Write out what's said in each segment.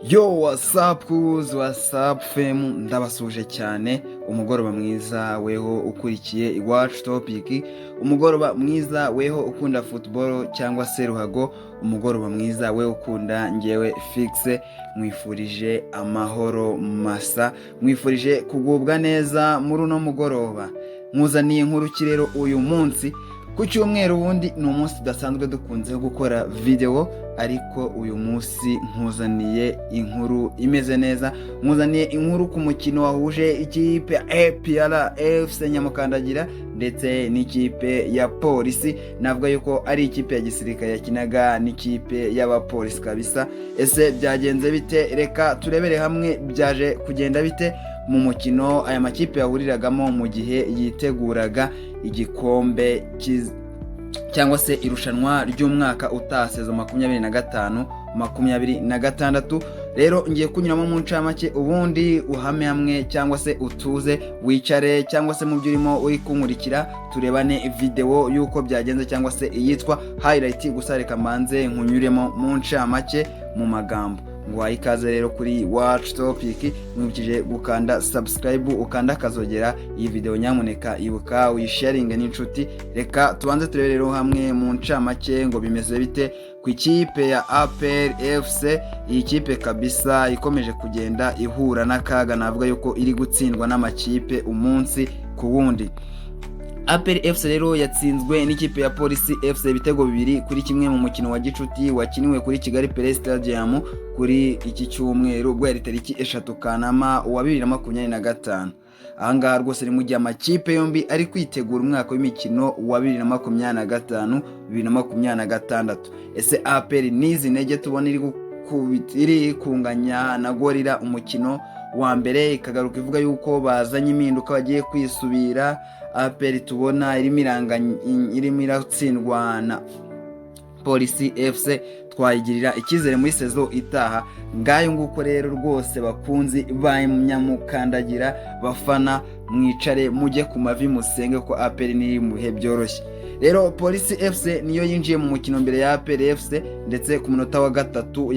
Yo, what's up fam, ndabasuje cyane. Umugoroba mwiza weho ukurikiye iwacu topic, umugoroba mwiza weho ukunda football cyangwa se ruhago, umugoroba mwiza weho ukunda ngewe fixe. Mwifurije amahoro masa, mwifurije kugubwa neza muri uno mugoroba. Nkuzaniye inkuru kirero uyu munsi ku cyumweru, ubundi ni umunsi udasanzwe dukunze gukora video, ariko uyu munsi nkuzaniye inkuru imeze neza. Nkuzaniye inkuru ku mukino wahuje ikipe ya APR FC Nyamukandagira ndetse n'ikipe ya Polisi. Navuga yuko ari ikipe ya gisirikare yakinaga n'ikipe y'abapolisi kabisa. Ese byagenze bite? Reka turebere hamwe byaje kugenda bite mu mukino aya makipe yahuriragamo mu gihe yiteguraga igikombe cyangwa se irushanwa ry'umwaka utaha sezo 2025-26. Rero ngiye kunyuramo mu ncamake, ubundi uhame hamwe cyangwa se utuze wicare cyangwa se mu byo urimo uri kunkurikira turebane video yuko byagenze cyangwa se iyitwa highlight. Gusa reka manze nkunyuremo mu ncamake mu magambo. Ngwaye ikaze rero kuri Watch Topic, mwibukije gukanda subscribe ukanda kazogera iyi video, nyamuneka ibuka uyisharinga n'inshuti. Reka tubanze turebe rero hamwe mu ncamake ngo bimeze bite ku ikipe ya APR FC. Iyi kipe kabisa ikomeje kugenda ihura n'akaga, navuga yuko iri gutsindwa n'amakipe umunsi ku wundi. APR FC rero yatsinzwe n'ikipe ya Polisi FC ibitego 2-1 mu mukino wa gicuti wakiniwe kuri Kigali Pele Stadium kuri iki cyumweru ubwo yari tariki 3 Kanama wa 2025. Ahangaha rwose ni mu gihe amakipe yombi ari kwitegura umwaka w'imikino wa 2025-2026. Ese APR nizi ntege tubona iri kunganya na Gorira umukino wa mbere, ikagaruka ivuga yuko bazanye impinduka bagiye kwisubira. APR tubona irimo iratsindwa na Polisi FC, twayigirira ikizere muri sezo itaha. Ngayo nguko rero rwose bakunzi ba Nyamukandagira, bafana mwicare mujye ku mavi musenge ko APR ni mu bihe byoroshye. Rero Polisi FC niyo yinjiye mu mukino mbere ya APR FC, ndetse ku munota wa gatatu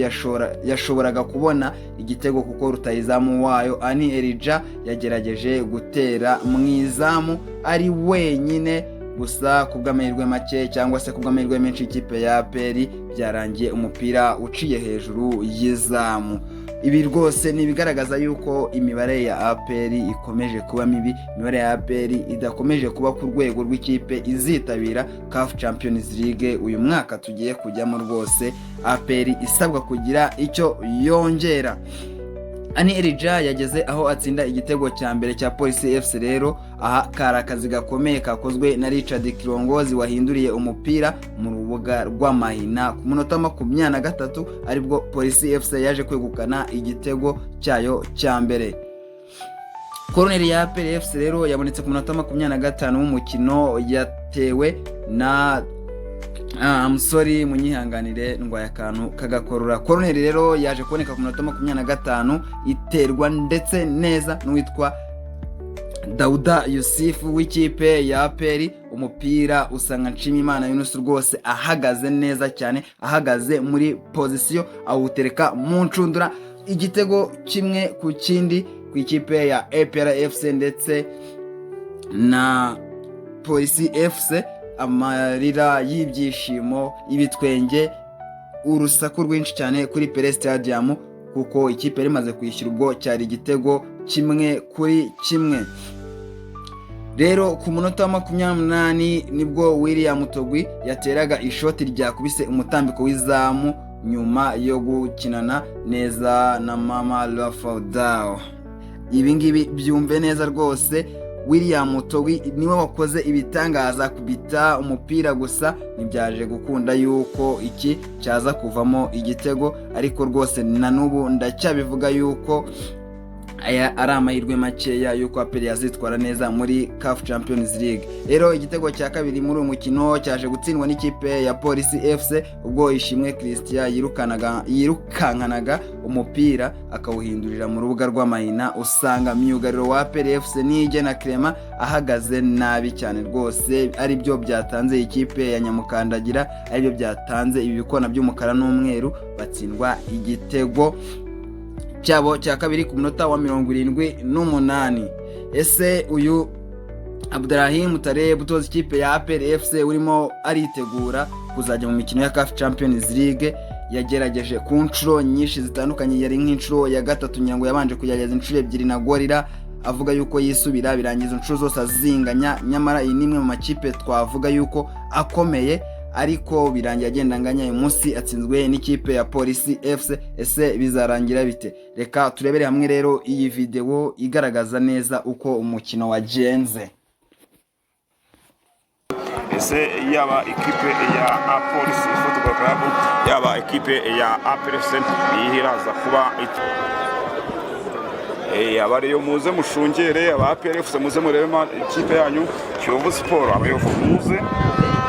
yashoboraga kubona igitego kuko rutayizamu wayo Ani Elija yagerageje gutera mu izamu ari wenyine. Gusa kubw'amahirwe make cyangwa se kubw'amahirwe menshi ikipe ya APR byarangiye umupira uciye hejuru y'izamu. Ibi rwose ni bigaragaza yuko imibare ya APR ikomeje kuba mibi, imibare ya APR idakomeje kuba ku rwego rw'ikipe izitabira CAF Champions League uyu mwaka tugiye kujyamo. Rwose APR isabwa kugira icyo yongera. Ani Elija yageze aho atsinda igitego cya mbere cya Polisi FC. Rero aha karakazi gakomeye kakozwe na Richard Kirongozi wahinduriye umupira mu rubuga rw'amahina ku munota 23, aribwo Polisi FC yaje kwegukana igitego cyayo cya mbere. Corner ya APR FC rero yabonetse ku munota 25 w'umukino, yatewe na sorry munyihanganire ndwaye akantu kagakorora. Corner rero yaje kuboneka ku munota 25 iterwa ndetse neza n'uwitwa Dauda Yusufu w'ikipe ya APR. Umupira usanga Nshimiyimana Yunus rwose ahagaze neza cyane, ahagaze muri position awutereka mu ncundura. Igitego kimwe ku kindi ku ikipe ya APR FC ndetse na Polisi FC. Amarira y'ibyishimo, ibitwenge, urusaku rwinshi cyane kuri Pele Stadium kuko ikipe rimaze kwishyura ubwo cyari igitego 1-1. Rero ku munota wa 28 nibwo William Togwi yateraga ishoti ryakubise umutambiko w'izamu nyuma yo gukinana neza na Mama Lafodao. Ibi ngibi byumve neza rwose, William Togwi niwe wakoze ibitangaza kubita umupira, gusa nibyaje gukunda yuko iki cyaza kuvamo igitego. Ariko rwose na nubu ndacyabivuga yuko aya ari amahirwe makeya yuko APR yazitwara neza muri CAF Champions League. Rero igitego cya kabiri muri uyu mukino cyaje gutsindwa n'ikipe ya Polisi FC, ubwo Ishimwe Christian yirukankanaga umupira akawuhindurira mu rubuga rw'amahina. Usanga myugariro wa APR FC Niyigena Clement ahagaze nabi cyane rwose, ari byo byatanze ikipe ya Nyamukandagira, ari byo byatanze ibi bikona by'umukara n'umweru batsindwa igitego cyabo cya kabiri ku munota wa 78. Ese uyu Abdelrahim Taleb utoza ikipe ya APR FC urimo aritegura kuzajya mu mikino ya CAF Champions League yagerageje ku nshuro nyinshi zitandukanye, yari nk'inshuro ya gatatu nyango yabanje kugerageza inshuro ebyiri na Gorira avuga yuko yisubira birangiza inshuro zose azinganya, nyamara iyi nimwe mu makipe twavuga yuko akomeye ariko birangiye agendanganya. Uyu munsi atsinzwe n'ikipe ya Police FC. Ese bizarangira bite? Reka turebere hamwe rero iyi video igaragaza neza uko umukino wagenze. Ese yaba ikipe ya Police Football Club yaba ikipe ya APR FC ihiraza kuba abariyo muze mushungere, aba APR FC muze murebe ikipe yanyu Kiyovu Sport, abayovu muze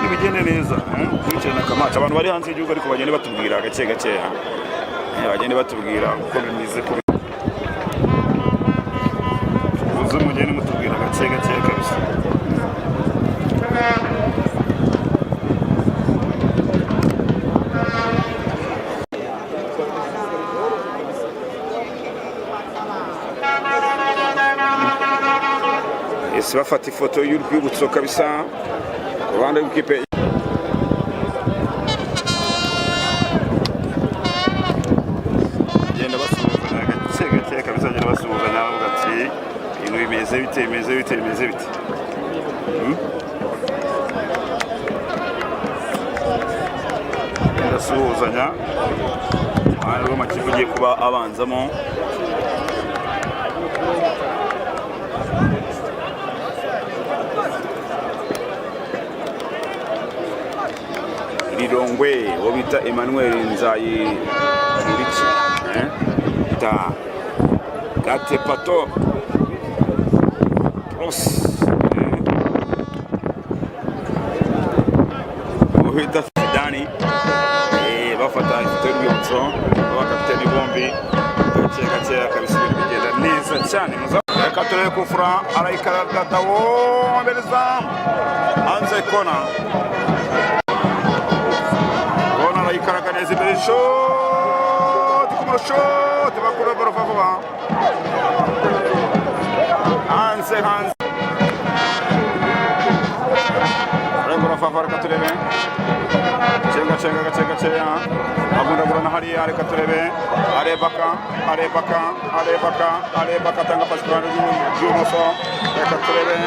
nibigende neza kwicana kamaca. Abantu bari hanze y'igihugu ariko bagende batubwira gake gake, bagende batubwira uko bimize ko muze mugende mutubwira gake gake kabisa. Ese bafata ifoto y'urwibutso kabisa rwanda rw'ikipe genda basuhuzanya gake gake kabisa, genda basuhuzanya bavuga ati ibintu bimeze bite genda suhuzanya. Aha rero amakipe ugiye kuba abanzamo Lilongwe wo bita Emmanuel Nzayi Murici ta Gate Pato Pros wo bita Dani bafata ifoto y'urwibutso abakapiteni bombi gake kabisa, ibintu bigenda neza cyane. Reka turebe kufura arayikaraga wo mbeleza hanze kona ikaraganeza imbere shot kumuro shot bakura borofa vuba hanze borofa reka turebe cenga agundagurana hariya. Reka turebe arebaka tanga pasi kwa ry'ubumoso. Reka turebe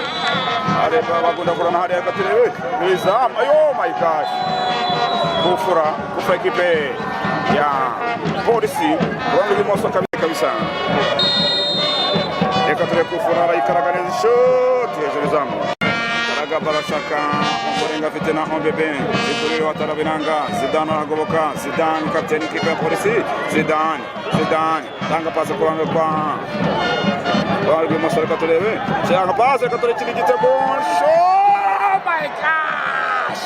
bagundagurana hariya. Reka turebe nizamu, ayo my gosh, kufura ekipe ya Polisi rwanda rw'imoso kabisa. Reka turebe kufura arayikaraganeza shot hejuru zamu. Karaga barashaka umurenga afite na Ombebe Zidane watarabiranga. Zidane aragoboka. Zidane kapiteni w'ikipe ya Polisi. Zidane tanga pasi ku ruhande rwa rw'imoso. Reka turebe cyangwa pasi. Reka turebe ikindi gitego. Oh my gosh,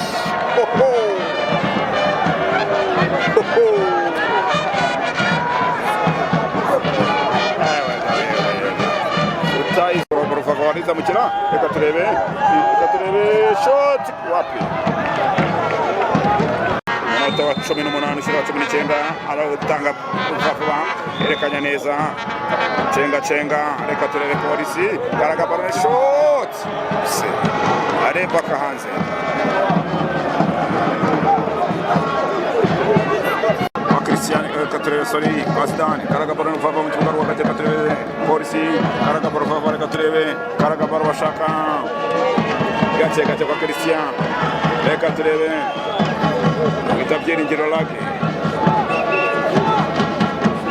favoriza mukina. Reka turebe shot wapi. Umunota wa 18 ushira 19 arawutanga vuba yerekanya neza cenga. Reka turebe Polisi karaga barone shot arebaka hanze. Cristiano Katurebe sorry Zidane karaga barone vuba mu kibuga rwagati. Reka turebe Polisi karaga barone vuba. Reka turebe karaga barone bashaka gake kwa Cristiano. Reka turebe Byiringiro Lage.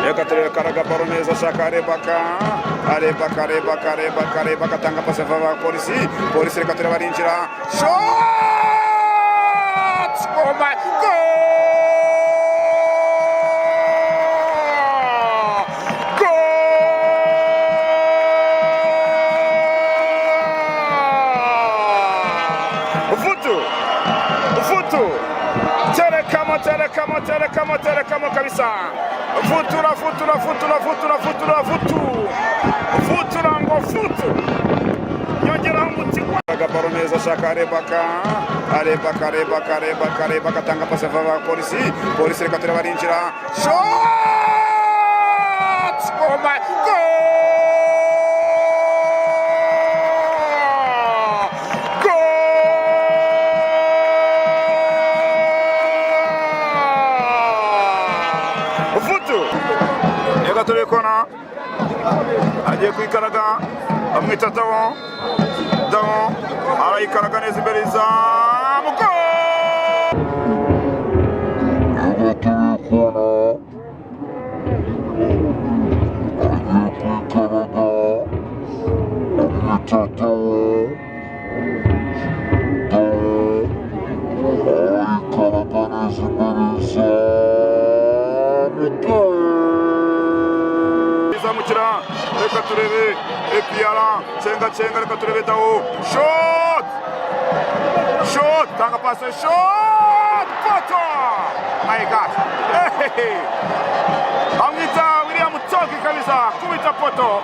Reka turebe karaga barone neza shaka arebaka tanga pasi vuba Polisi. Reka turebe arinjira shot. Oh my god, Futu terekamo kabisa. Futura ngo futu nyongera umuti wa baroneza shaka arebaka tanga pasi va Polisi. Reka turebe arinjira shot. my Turi kona agiye kwikaraga amwita Dawo arayikaraga neza imbere y'izamu zamukira reka turebe Epiara cenga reka turebe Dawo shot tanga pasi shot poto my gosh amwita William Toki kabisa kubita poto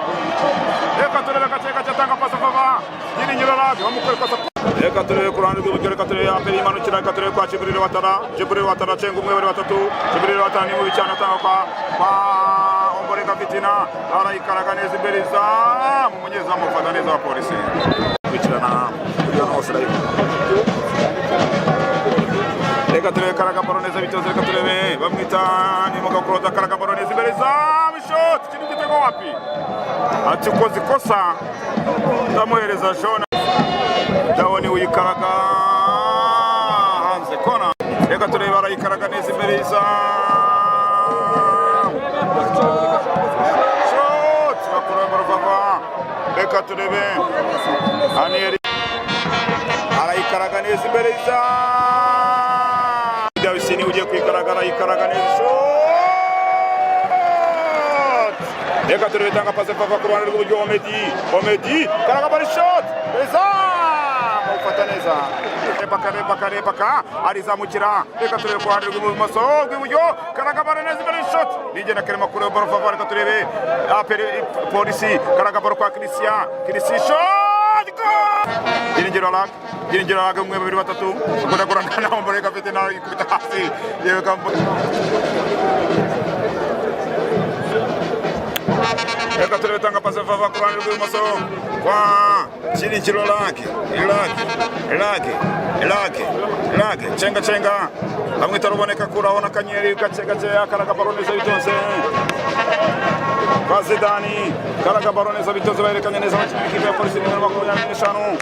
reka turebe cenga tanga pasi Vava Byiringiro Lague bamukore kosa reka turebe ku ruhande rw'iburyo reka turebe aperi imanukira reka turebe kwa Jibril Watara cenga umwe bari batatu Jibril Watara ni mubi cyane atanga kwa Omborenga Fitina arayikaraga neza imbere izamu umunyezamu ufata neza wa polisi kwikirana reka turebe karaga baro neza bitoze reka turebe bamwita ni Mugakoroda karaga baro neza imbere izamu shot kiri gitego wapi ati ukoze ikosa ndamuhereza Jona Dawo ni uyikaraga hanze kona reka turebe arayikaraga neza imbere izamu reka turebe Anieri arayikaraga neza imbere y'izamu Dawisini ugiye kwikaraga arayikaraga neza reka turebe tanga pasi Vava ku ruhande rw'iburyo Omedi karaga bari shot izamu ufata neza rebaka arizamukira reka turebe ku ruhande rw'ibumoso rw'iburyo karaga bari neza imbere shot nigena kerema kure baro Vava reka turebe polisi karaga baro kwa Christian shot Byiringiro Lague umwe babiri batatu kuragurana na Omborenga afite nawe ikubita hasi yewe kambo reka turebe tanga pasi Vava ku ruhande rw'ibumoso kwa Byiringiro Lague cenga amwita Ruboneka kuraho na Kanyeri gace akaraga baro neza bitonze kwa Zidane karaga baro neza bitonze baherekanye neza abakinnyi b'ikipe ya polisi nimero 25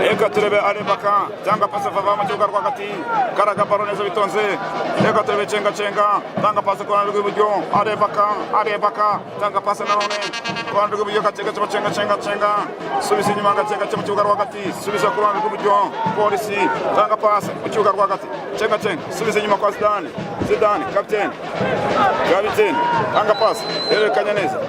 reka turebe Arebaka tanga pasi Vava mu kibuga rwagati karaga baro neza bitonze reka turebe cenga tanga pasi ku ruhande rw'iburyo Arebaka tanga pasi nanone ku ruhande rw'iburyo cenga subiza inyuma cenga mu kibuga rwagati subiza ku ruhande rw'iburyo polisi tanga pasi mu kibuga rwagati cenga subiza inyuma kwa Zidane kapiteni tanga pasi yerekanya neza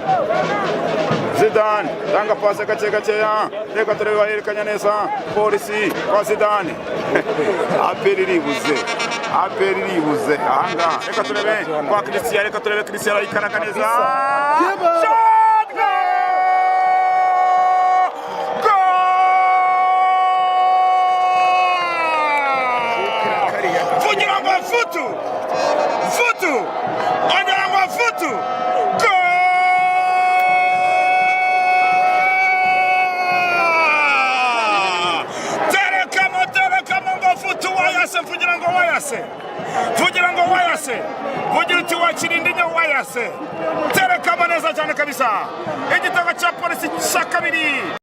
Zidane tanga pasi gaceya reka turebe baherekanya neza polisi kwa Zidane aperi ribuze ahanga reka turebe kwa Christian arayikaraga neza Futu Anyarangwa Futu Terekamo Futu wayase Fugira ngo wayase Fugira uti wakirindinya wayase Terekamo neza cyane kabisa igitego cya polisi cya kabiri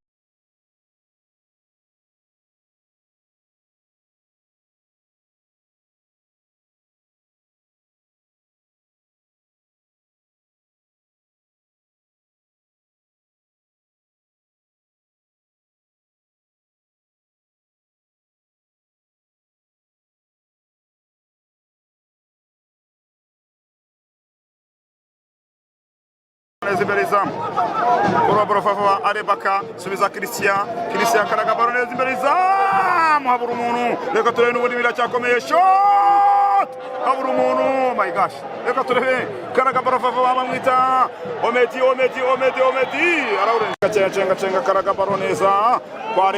imbere izamu Kuroboro Vava Arebaka subiza Christian karaga baro neza imbere izamu habura umuntu reka turebe n'ubundi biracyakomeye shot habura umuntu my gosh reka turebe karaga baro Vava bamwita Omedi arawurenga cenga karaga baro neza kwa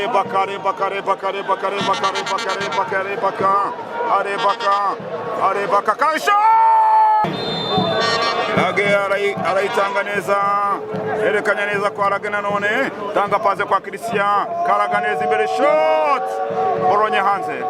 Arebaka areba Kakasho Lage arayitanga neza, yerekanye neza kwa Lage nanone, tanga pase kwa Christian, Karaga neza imbere, shot Bologna hanze.